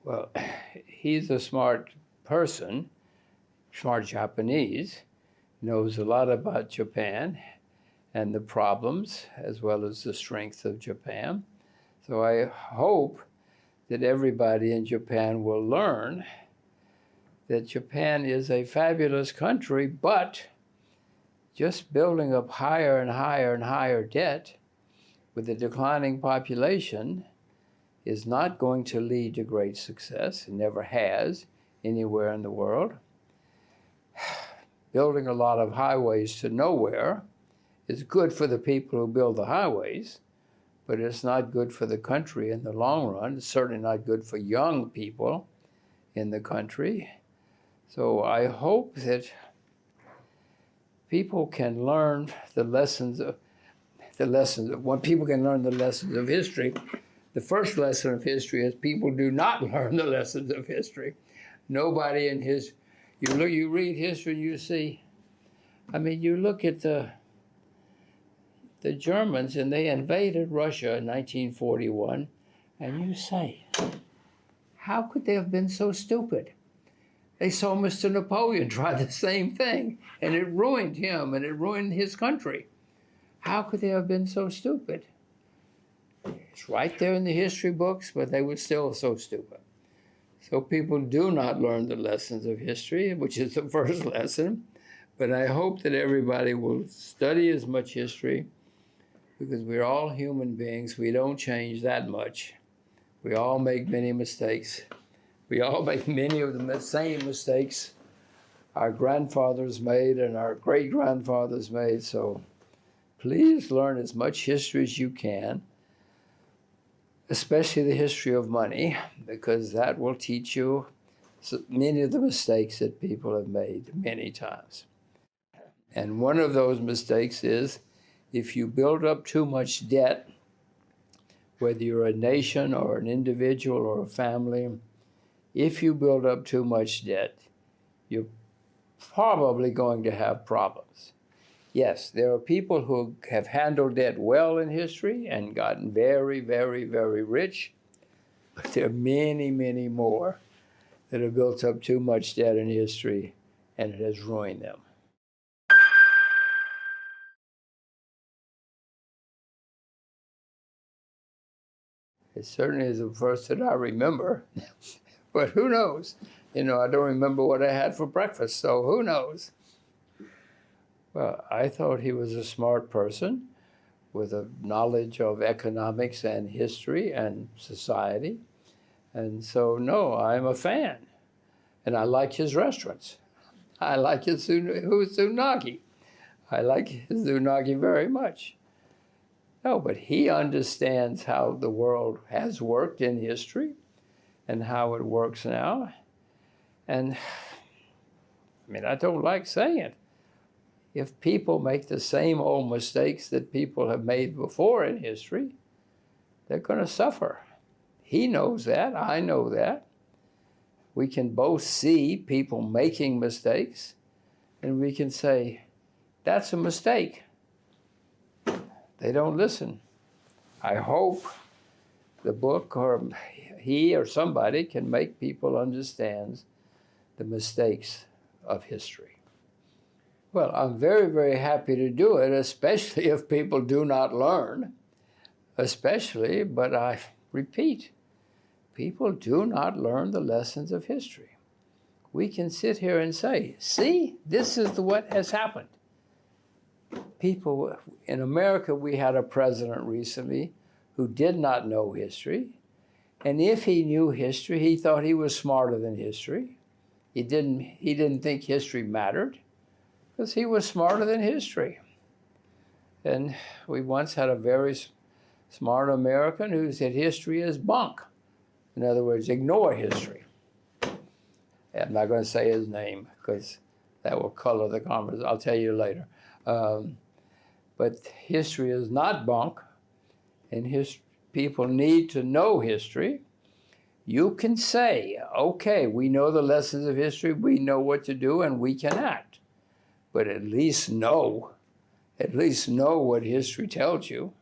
Well, he's a smart person, smart Japanese, knows a lot about Japan and the problems as well as the strength of Japan. So I hope that everybody in Japan will learn that Japan is a fabulous country, but just building up higher and higher and higher debt with a declining population is not going to lead to great success. It never has anywhere in the world. Building a lot of highways to nowhere is good for the people who build the highways, but it's not good for the country in the long run. It's certainly not good for young people in the country. So I hope that people can learn the lessons of when people can learn the lessons of history. The first lesson of history is people do not learn the lessons of history. Nobody in you read history, you see, I mean, you look at the Germans, and they invaded Russia in 1941, and you say, how could they have been so stupid? They saw Mr. Napoleon try the same thing, and it ruined him, and it ruined his country. How could they have been so stupid? It's right there in the history books, but they were still so stupid. So people do not learn the lessons of history, which is the first lesson. But I hope that everybody will study as much history, because we're all human beings. We don't change that much. We all make many mistakes. We all make many of the same mistakes our grandfathers made and our great-grandfathers made. So please learn as much history as you can, especially the history of money, because that will teach you many of the mistakes that people have made many times. And one of those mistakes is if you build up too much debt, whether you're a nation or an individual or a family, if you build up too much debt, you're probably going to have problems. Yes, there are people who have handled debt well in history and gotten very, very, very rich, but there are many, many more that have built up too much debt in history, and it has ruined them. It certainly is the first that I remember, but who knows? You know, I don't remember what I had for breakfast, so who knows? Well, I thought he was a smart person with a knowledge of economics and history and society. And so, no, I'm a fan. And I like his restaurants. I like his unagi. I like his unagi very much. No, but he understands how the world has worked in history and how it works now. And, I mean, I don't like saying it. If people make the same old mistakes that people have made before in history, they're going to suffer. He knows that. I know that. We can both see people making mistakes, and we can say, that's a mistake. They don't listen. I hope the book or he or somebody can make people understand the mistakes of history. Well, I'm very, very happy to do it, especially if people do not learn, especially, but I repeat, people do not learn the lessons of history. We can sit here and say, see, this is what has happened. People, in America, we had a president recently who did not know history, and if he knew history, he thought he was smarter than history. He didn't think history mattered, because he was smarter than history. And we once had a very smart American who said history is bunk. In other words, ignore history. I'm not going to say his name because that will color the conversation. I'll tell you later. But history is not bunk, and people need to know history. You can say, okay, we know the lessons of history, we know what to do, and we can act. But at least know what history tells you.